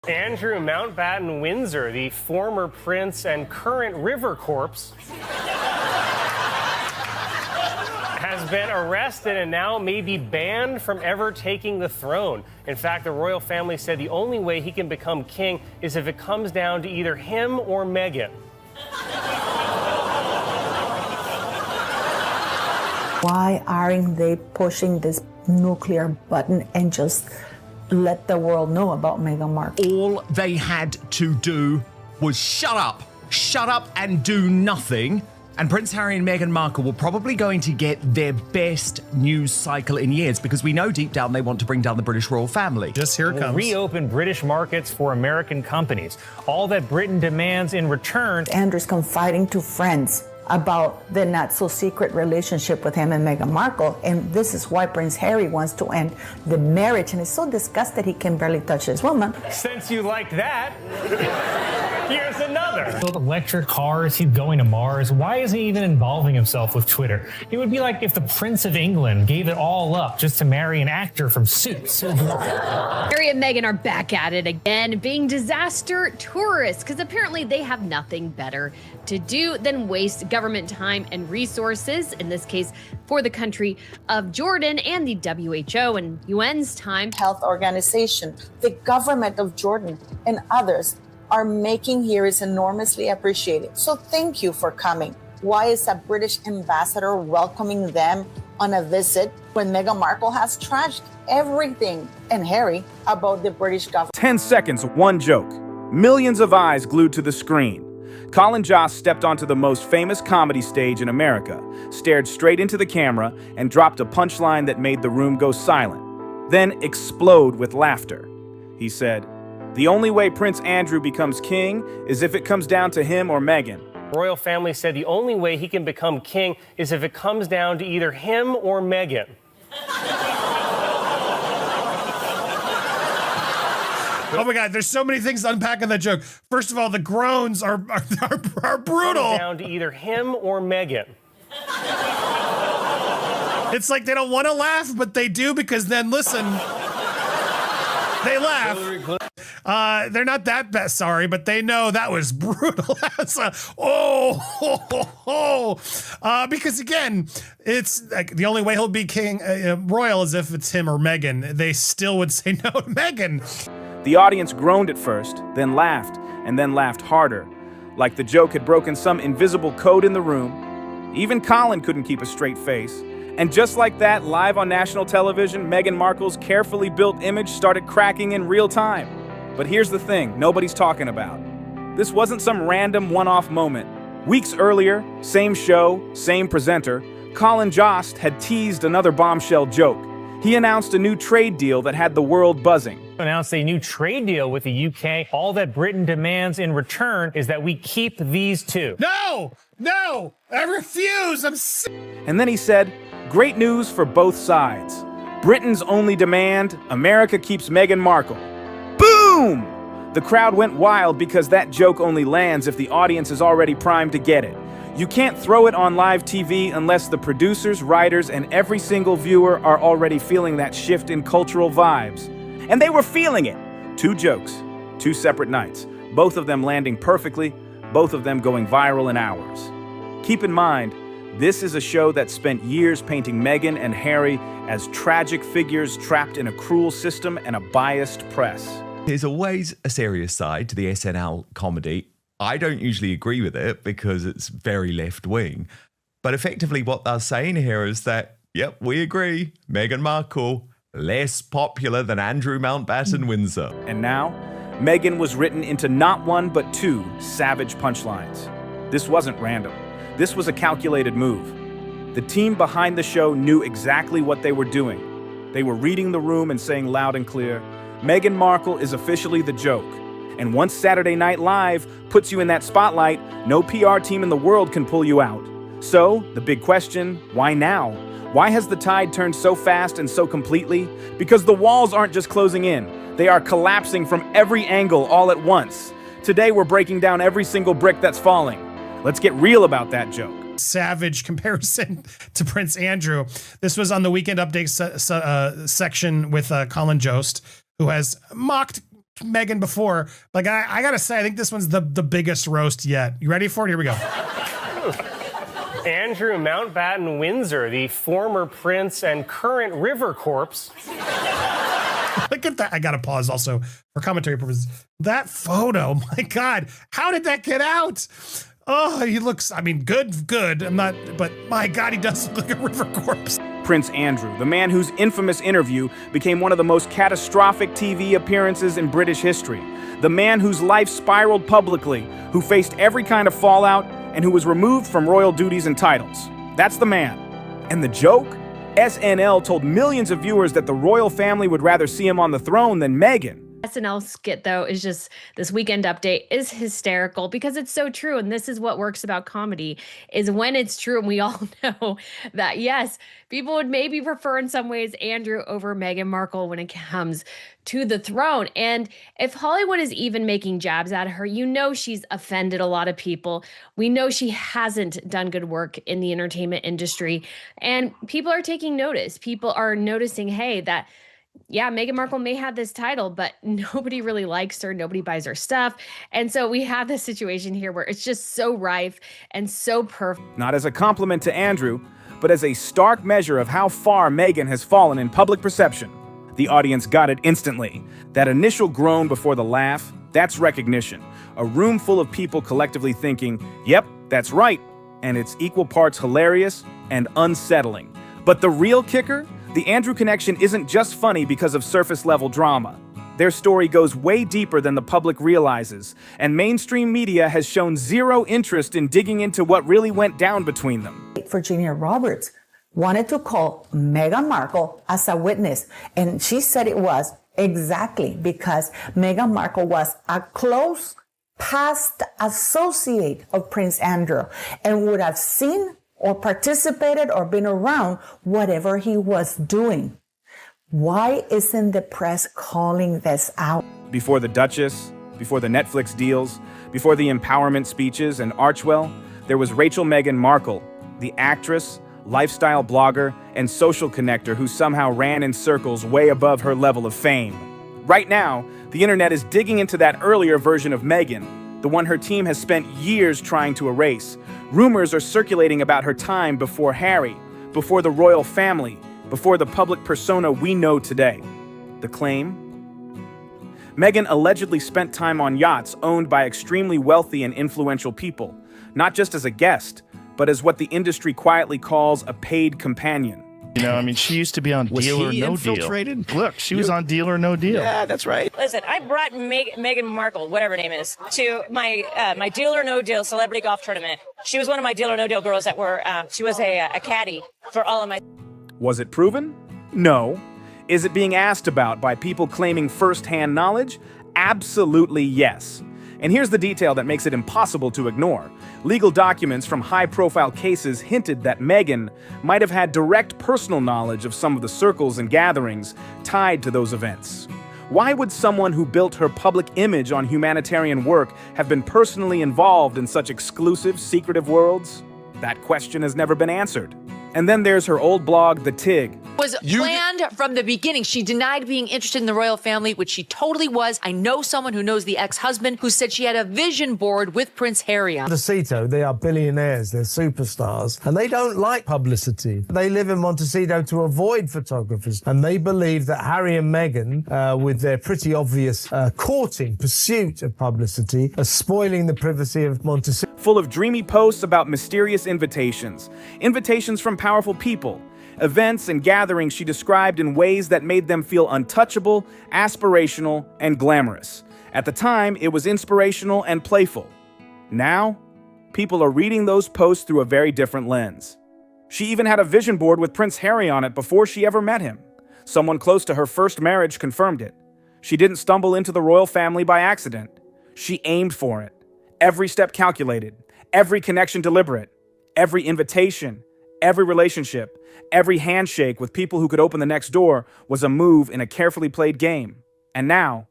Andrew Mountbatten Windsor, the former prince and current river corpse, has been arrested and now may be banned from ever taking the throne. In fact, the royal family said the only way he can become king is if it comes down to either him or Meghan. Why aren't they pushing this nuclear button and just let the world know about Meghan Markle? All they had to do was shut up and do nothing. And Prince Harry and Meghan Markle were probably going to get their best news cycle in years, because we know deep down they want to bring down the British royal family. Just here it comes. Reopen British markets for American companies. All that Britain demands in return. Andrew's confiding to friends about the not-so-secret relationship with him and Meghan Markle, and this is why Prince Harry wants to end the marriage, and is so disgusted he can barely touch his woman. Since you like that, here's another. Build electric cars, he's going to Mars. Why isn't he even involving himself with Twitter? It would be like if the Prince of England gave it all up just to marry an actor from Suits. Harry and Meghan are back at it again, being disaster tourists, because apparently they have nothing better to do than waste government time and resources, in this case for the country of Jordan and the WHO and UN's time. Health Organization, the government of Jordan, and others are making here is enormously appreciated. So thank you for coming. Why is a British ambassador welcoming them on a visit when Meghan Markle has trashed everything, and Harry, about the British government? 10 seconds, one joke. Millions of eyes glued to the screen. Colin Jost stepped onto the most famous comedy stage in America, stared straight into the camera, and dropped a punchline that made the room go silent, then explode with laughter. He said, "The only way Prince Andrew becomes king is if it comes down to him or Meghan." Royal family said the only way he can become king is if it comes down to either him or Meghan. Oh my God, there's so many things to unpack in that joke. First of all, the groans are brutal. Down to either him or Meghan. It's like they don't want to laugh, but they do, because then listen, they laugh. They're not that bad, sorry, but they know that was brutal. That's because again, it's like the only way he'll be king royal is if it's him or Meghan. They still would say no to Meghan. The audience groaned at first, then laughed, and then laughed harder, like the joke had broken some invisible code in the room. Even Colin couldn't keep a straight face. And just like that, live on national television, Meghan Markle's carefully built image started cracking in real time. But here's the thing nobody's talking about. This wasn't some random one-off moment. Weeks earlier, same show, same presenter, Colin Jost had teased another bombshell joke. He announced a new trade deal that had the world buzzing. Announced a new trade deal with the UK. All that Britain demands in return is that we keep these two. No, I refuse. I'm sick. And then he said, "Great news for both sides. Britain's only demand, America keeps Meghan Markle." Boom! The crowd went wild because that joke only lands if the audience is already primed to get it. You can't throw it on live TV unless the producers, writers, and every single viewer are already feeling that shift in cultural vibes. And they were feeling it. 2 jokes, 2 separate nights, both of them landing perfectly, both of them going viral in hours. Keep in mind, this is a show that spent years painting Meghan and Harry as tragic figures trapped in a cruel system and a biased press. There's always a serious side to the SNL comedy. I don't usually agree with it because it's very left-wing. But effectively what they're saying here is that, yep, we agree, Meghan Markle, less popular than Andrew Mountbatten Windsor. And now, Meghan was written into not one but 2 savage punchlines. This wasn't random. This was a calculated move. The team behind the show knew exactly what they were doing. They were reading the room and saying loud and clear, Meghan Markle is officially the joke. And once Saturday Night Live puts you in that spotlight, no PR team in the world can pull you out. So, the big question, why now? Why has the tide turned so fast and so completely? Because the walls aren't just closing in. They are collapsing from every angle all at once. Today we're breaking down every single brick that's falling. Let's get real about that joke. Savage comparison to Prince Andrew. This was on the Weekend Update section with Colin Jost, who has mocked Meghan before. Like, I gotta say, I think this one's the biggest roast yet. You ready for it? Here we go. Andrew Mountbatten Windsor, the former prince and current river corpse. Look at that. I gotta pause also for commentary purposes. That photo, my God, how did that get out? Oh, he looks, I mean, good. I'm not, but my God, he does look like a river corpse. Prince Andrew, the man whose infamous interview became one of the most catastrophic TV appearances in British history. The man whose life spiraled publicly, who faced every kind of fallout, and who was removed from royal duties and titles. That's the man. And the joke? SNL told millions of viewers that the royal family would rather see him on the throne than Meghan. SNL skit, though, is just this weekend update is hysterical because it's so true. And this is what works about comedy is when it's true. And we all know that, yes, people would maybe prefer in some ways Andrew over Meghan Markle when it comes to the throne. And if Hollywood is even making jabs at her, you know she's offended a lot of people. We know she hasn't done good work in the entertainment industry. And people are taking notice. People are noticing, hey, that yeah, Meghan Markle may have this title, but nobody really likes her. Nobody buys her stuff. And so we have this situation here where it's just so rife and so perfect. Not as a compliment to Andrew, but as a stark measure of how far Meghan has fallen in public perception. The audience got it instantly. That initial groan before the laugh, that's recognition. A room full of people collectively thinking, yep, that's right. And it's equal parts hilarious and unsettling. But the real kicker? The Andrew connection isn't just funny because of surface-level drama. Their story goes way deeper than the public realizes, and mainstream media has shown zero interest in digging into what really went down between them. Virginia Roberts wanted to call Meghan Markle as a witness, and she said it was exactly because Meghan Markle was a close past associate of Prince Andrew and would have seen or participated or been around whatever he was doing. Why isn't the press calling this out? Before the Duchess, before the Netflix deals, before the empowerment speeches and Archwell, there was Rachel Meghan Markle, the actress, lifestyle blogger, and social connector who somehow ran in circles way above her level of fame. Right now, the internet is digging into that earlier version of Meghan, the one her team has spent years trying to erase. Rumors are circulating about her time before Harry, before the royal family, before the public persona we know today. The claim? Meghan allegedly spent time on yachts owned by extremely wealthy and influential people, not just as a guest, but as what the industry quietly calls a paid companion. You know, I mean, she used to be on Deal or No infiltrated? Deal. Look, she was on Deal or No Deal. Yeah, that's right. Listen, I brought Meghan Markle, whatever her name is, to my Deal or No Deal celebrity golf tournament. She was one of my Deal or No Deal girls that were, she was a caddy for all of my... Was it proven? No. Is it being asked about by people claiming first-hand knowledge? Absolutely yes. And here's the detail that makes it impossible to ignore. Legal documents from high-profile cases hinted that Meghan might have had direct personal knowledge of some of the circles and gatherings tied to those events. Why would someone who built her public image on humanitarian work have been personally involved in such exclusive, secretive worlds? That question has never been answered. And then there's her old blog, The Tig. Was planned from the beginning. She denied being interested in the royal family, which she totally was. I know someone who knows the ex-husband who said she had a vision board with Prince Harry on. Montecito, they are billionaires, they're superstars, and they don't like publicity. They live in Montecito to avoid photographers, and they believe that Harry and Meghan, with their pretty obvious courting, pursuit of publicity, are spoiling the privacy of Montecito. Full of dreamy posts about mysterious invitations. Invitations from powerful people. Events and gatherings she described in ways that made them feel untouchable, aspirational, and glamorous. At the time, it was inspirational and playful. Now, people are reading those posts through a very different lens. She even had a vision board with Prince Harry on it before she ever met him. Someone close to her first marriage confirmed it. She didn't stumble into the royal family by accident. She aimed for it. Every step calculated, every connection deliberate, every invitation, every relationship, every handshake with people who could open the next door was a move in a carefully played game. And now,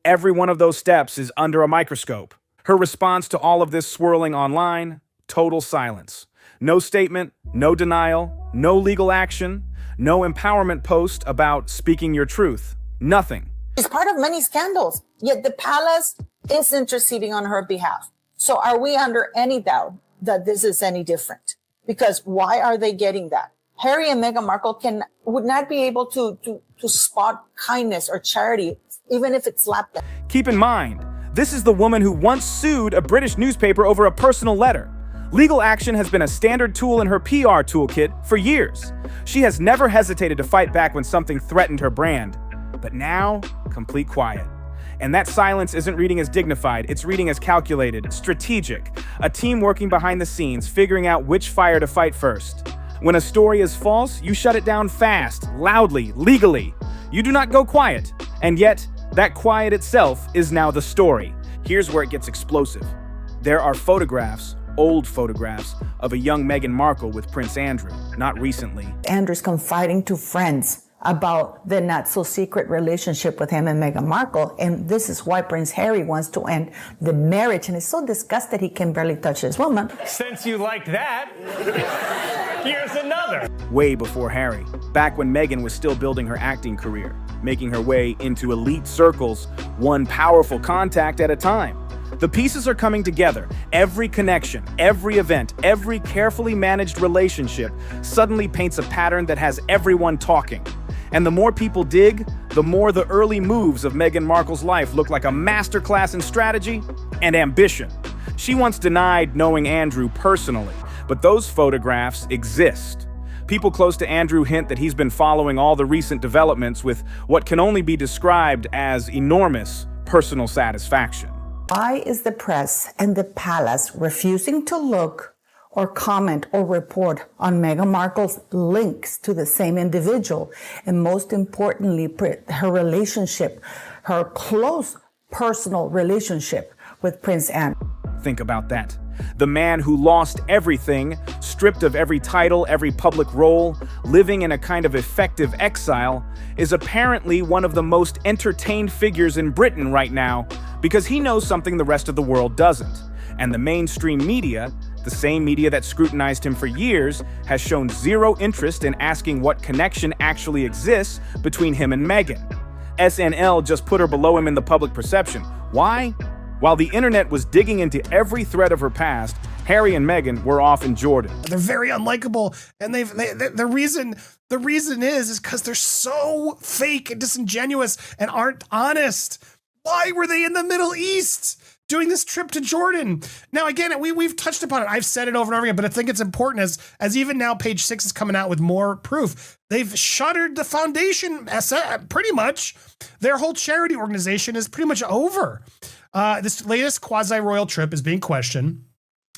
every one of those steps is under a microscope. Her response to all of this swirling online, total silence. No statement, no denial, no legal action, no empowerment post about speaking your truth. Nothing. She's part of many scandals. Yet the palace is interceding on her behalf. So are we under any doubt that this is any different? Because why are they getting that? Harry and Meghan Markle would not be able to spot kindness or charity, even if it's slapped them. Keep in mind, this is the woman who once sued a British newspaper over a personal letter. Legal action has been a standard tool in her PR toolkit for years. She has never hesitated to fight back when something threatened her brand. But now, complete quiet. And that silence isn't reading as dignified, it's reading as calculated, strategic. A team working behind the scenes, figuring out which fire to fight first. When a story is false, you shut it down fast, loudly, legally. You do not go quiet. And yet, that quiet itself is now the story. Here's where it gets explosive. There are photographs, old photographs, of a young Meghan Markle with Prince Andrew, not recently. Andrew's confiding to friends about the not-so-secret relationship with him and Meghan Markle, and this is why Prince Harry wants to end the marriage, and is so disgusted he can barely touch his woman. Since you like that, here's another. Way before Harry, back when Meghan was still building her acting career, making her way into elite circles, one powerful contact at a time. The pieces are coming together. Every connection, every event, every carefully managed relationship suddenly paints a pattern that has everyone talking. And the more people dig, the more the early moves of Meghan Markle's life look like a masterclass in strategy and ambition. She once denied knowing Andrew personally, but those photographs exist. People close to Andrew hint that he's been following all the recent developments with what can only be described as enormous personal satisfaction. Why is the press and the palace refusing to look or comment or report on Meghan Markle's links to the same individual? And most importantly, her relationship, her close personal relationship with Prince Andrew. Think about that. The man who lost everything, stripped of every title, every public role, living in a kind of effective exile, is apparently one of the most entertained figures in Britain right now because he knows something the rest of the world doesn't. And the mainstream media, the same media that scrutinized him for years, has shown zero interest in asking what connection actually exists between him and Meghan. SNL just put her below him in the public perception. Why? While the internet was digging into every thread of her past, Harry and Meghan were off in Jordan. They're very unlikable, and the reason is because they're so fake and disingenuous and aren't honest. Why were they in the Middle East doing this trip to Jordan? Now, again, we've touched upon it. I've said it over and over again, but I think it's important as even now Page 6 is coming out with more proof. They've shuttered the foundation, pretty much. Their whole charity organization is pretty much over. This latest quasi-royal trip is being questioned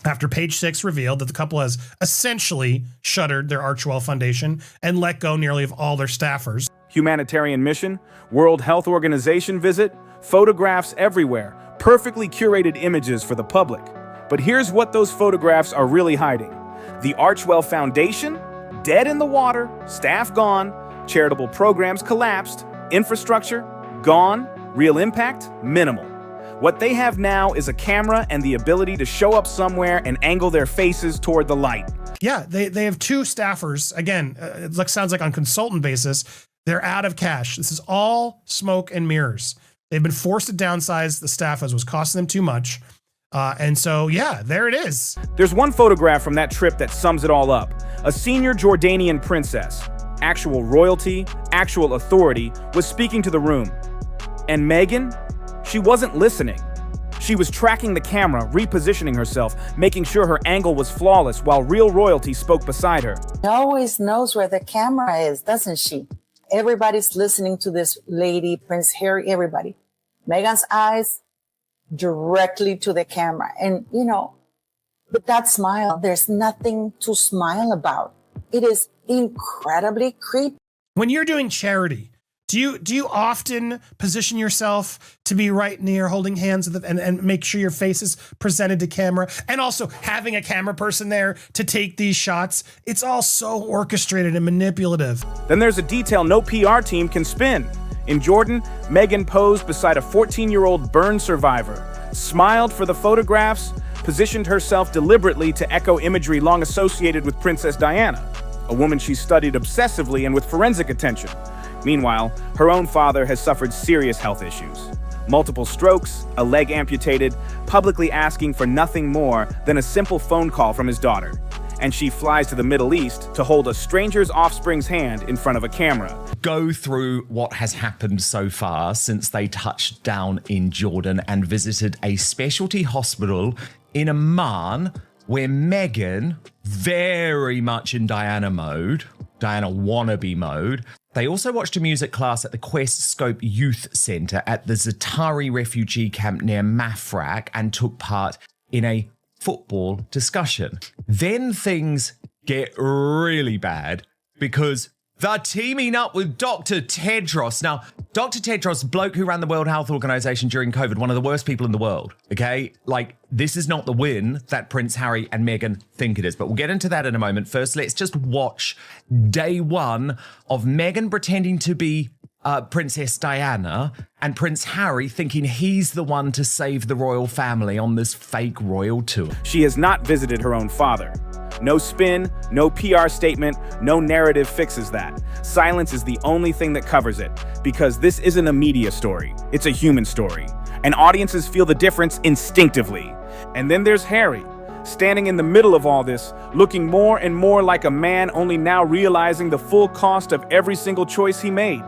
after Page 6 revealed that the couple has essentially shuttered their Archewell Foundation and let go nearly of all their staffers. Humanitarian mission, World Health Organization visit, photographs everywhere, perfectly curated images for the public. But here's what those photographs are really hiding. The Archewell Foundation, dead in the water, staff gone, charitable programs collapsed, infrastructure gone, real impact minimal. What they have now is a camera and the ability to show up somewhere and angle their faces toward the light. Yeah, they have two staffers. Again, it sounds like on consultant basis. They're out of cash. This is all smoke and mirrors. They've been forced to downsize the staff as was costing them too much. And so, yeah, there it is. There's one photograph from that trip that sums it all up. A senior Jordanian princess, actual royalty, actual authority, was speaking to the room. And Meghan? She wasn't listening. She was tracking the camera, repositioning herself, making sure her angle was flawless while real royalty spoke beside her. She always knows where the camera is, doesn't she? Everybody's listening to this lady, Prince Harry, everybody. Meghan's eyes directly to the camera. And, with that smile, there's nothing to smile about. It is incredibly creepy. When you're doing charity, do you often position yourself to be right near holding hands with and make sure your face is presented to camera, and also having a camera person there to take these shots? It's all so orchestrated and manipulative. Then there's a detail no PR team can spin. In Jordan, Meghan posed beside a 14-year-old burn survivor, smiled for the photographs, positioned herself deliberately to echo imagery long associated with Princess Diana, a woman she studied obsessively and with forensic attention. Meanwhile, her own father has suffered serious health issues. multiple strokes, a leg amputated, publicly asking for nothing more than a simple phone call from his daughter. And she flies to the Middle East to hold a stranger's offspring's hand in front of a camera. Go through what has happened so far since they touched down in Jordan and visited a specialty hospital in Amman, where Meghan, very much in Diana mode, Diana wannabe mode. They also watched a music class at the Quest Scope Youth Centre at the Zatari refugee camp near Mafraq and took part in a football discussion. Then things get really bad because they're teaming up with Dr. Tedros. Now, Dr. Tedros, bloke who ran the World Health Organization during COVID, one of the worst people in the world, okay? Like, this is not the win that Prince Harry and Meghan think it is, but we'll get into that in a moment. First, let's just watch day one of Meghan pretending to be Princess Diana and Prince Harry thinking he's the one to save the royal family on this fake royal tour. She has not visited her own father. No spin, no PR statement, no narrative fixes that. Silence is the only thing that covers it, because this isn't a media story, it's a human story. And audiences feel the difference instinctively. And then there's Harry, standing in the middle of all this, looking more and more like a man only now realizing the full cost of every single choice he made.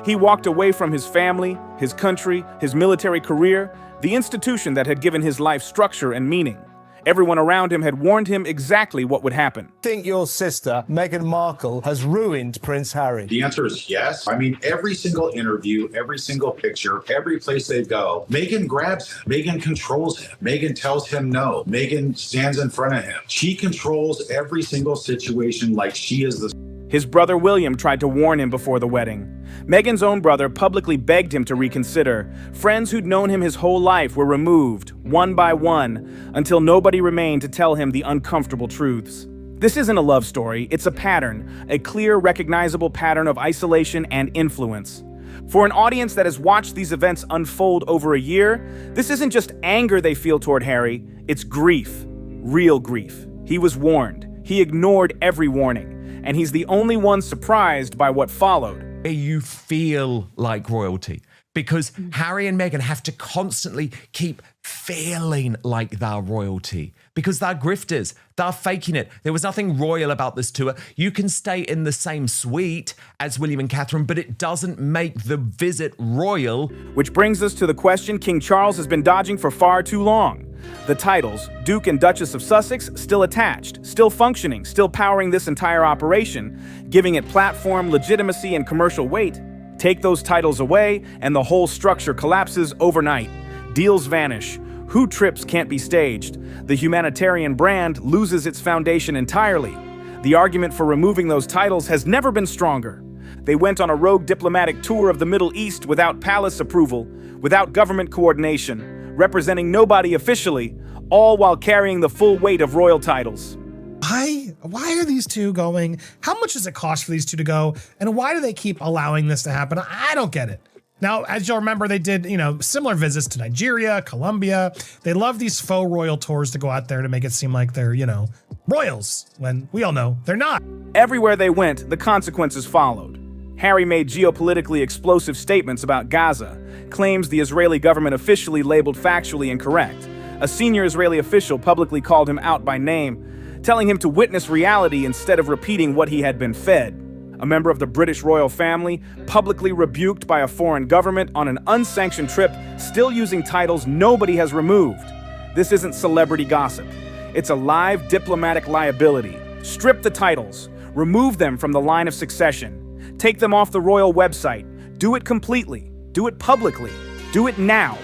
He walked away from his family, his country, his military career, the institution that had given his life structure and meaning. Everyone around him had warned him exactly what would happen. Think your sister, Meghan Markle, has ruined Prince Harry? The answer is yes. I mean, every single interview, every single picture, every place they go, Meghan grabs him. Meghan controls him. Meghan tells him no. Meghan stands in front of him. She controls every single situation like she is the... His brother William tried to warn him before the wedding. Meghan's own brother publicly begged him to reconsider. Friends who'd known him his whole life were removed, one by one, until nobody remained to tell him the uncomfortable truths. This isn't a love story, it's a pattern, a clear, recognizable pattern of isolation and influence. For an audience that has watched these events unfold over a year, this isn't just anger they feel toward Harry, it's grief. Real grief. He was warned. He ignored every warning. And he's the only one surprised by what followed. You feel like royalty because Harry and Meghan have to constantly keep feeling like they're royalty because they're grifters. They're faking it. There was nothing royal about this tour. You can stay in the same suite as William and Catherine, but it doesn't make the visit royal. Which brings us to the question King Charles has been dodging for far too long. The titles, Duke and Duchess of Sussex, still attached, still functioning, still powering this entire operation, giving it platform, legitimacy, and commercial weight. Take those titles away, and the whole structure collapses overnight. Deals vanish. Who trips can't be staged. The humanitarian brand loses its foundation entirely. The argument for removing those titles has never been stronger. They went on a rogue diplomatic tour of the Middle East without palace approval, without government coordination, representing nobody officially, all while carrying the full weight of royal titles. Why are these two going? How much does it cost for these two to go? And why do they keep allowing this to happen? I don't get it. Now, as you'll remember, they did, similar visits to Nigeria, Colombia. They love these faux royal tours to go out there to make it seem like they're, royals, when we all know they're not. Everywhere they went, the consequences followed. Harry made geopolitically explosive statements about Gaza, claims the Israeli government officially labeled factually incorrect. A senior Israeli official publicly called him out by name, telling him to witness reality instead of repeating what he had been fed. A member of the British royal family, publicly rebuked by a foreign government on an unsanctioned trip, still using titles nobody has removed. This isn't celebrity gossip. It's a live diplomatic liability. Strip the titles. Remove them from the line of succession. Take them off the royal website. Do it completely. Do it publicly. Do it now.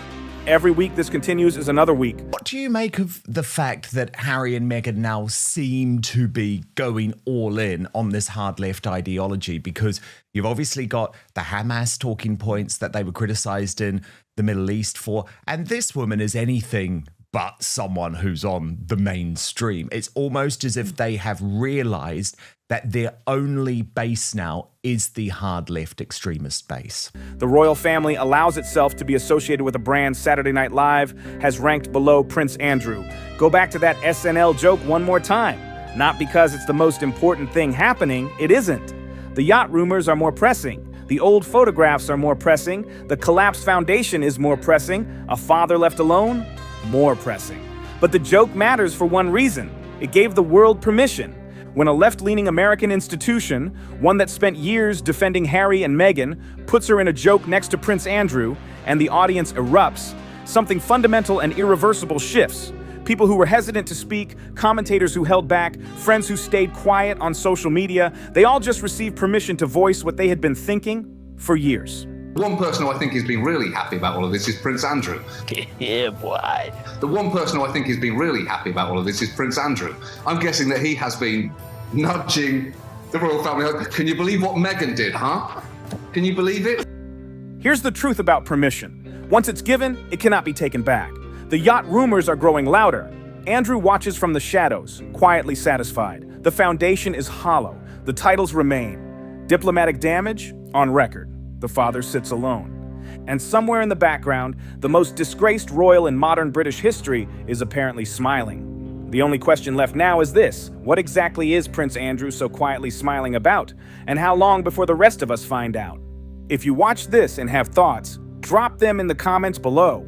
Every week this continues is another week. What do you make of the fact that Harry and Meghan now seem to be going all in on this hard left ideology? Because you've obviously got the Hamas talking points that they were criticized in the Middle East for, and this woman is anything but someone who's on the mainstream. It's almost as if they have realized that their only base now is the hard left extremist base. The royal family allows itself to be associated with a brand Saturday Night Live has ranked below Prince Andrew. Go back to that SNL joke one more time. Not because it's the most important thing happening, it isn't. The yacht rumors are more pressing. The old photographs are more pressing. The collapsed foundation is more pressing. A father left alone? More pressing. But the joke matters for one reason. It gave the world permission. When a left-leaning American institution, one that spent years defending Harry and Meghan, puts her in a joke next to Prince Andrew, and the audience erupts, something fundamental and irreversible shifts. People who were hesitant to speak, commentators who held back, friends who stayed quiet on social media, they all just received permission to voice what they had been thinking for years. One person who I think has been really happy about all of this is Prince Andrew. Yeah, boy. The one person who I think has been really happy about all of this is Prince Andrew. I'm guessing that he has been nudging the royal family. Can you believe what Meghan did, huh? Can you believe it? Here's the truth about permission. Once it's given, it cannot be taken back. The yacht rumors are growing louder. Andrew watches from the shadows, quietly satisfied. The foundation is hollow. The titles remain. Diplomatic damage? On record. The father sits alone. And somewhere in the background, the most disgraced royal in modern British history is apparently smiling. The only question left now is this: what exactly is Prince Andrew so quietly smiling about? And how long before the rest of us find out? If you watch this and have thoughts, drop them in the comments below.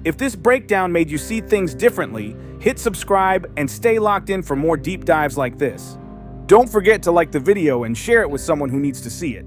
If this breakdown made you see things differently, hit subscribe and stay locked in for more deep dives like this. Don't forget to like the video and share it with someone who needs to see it.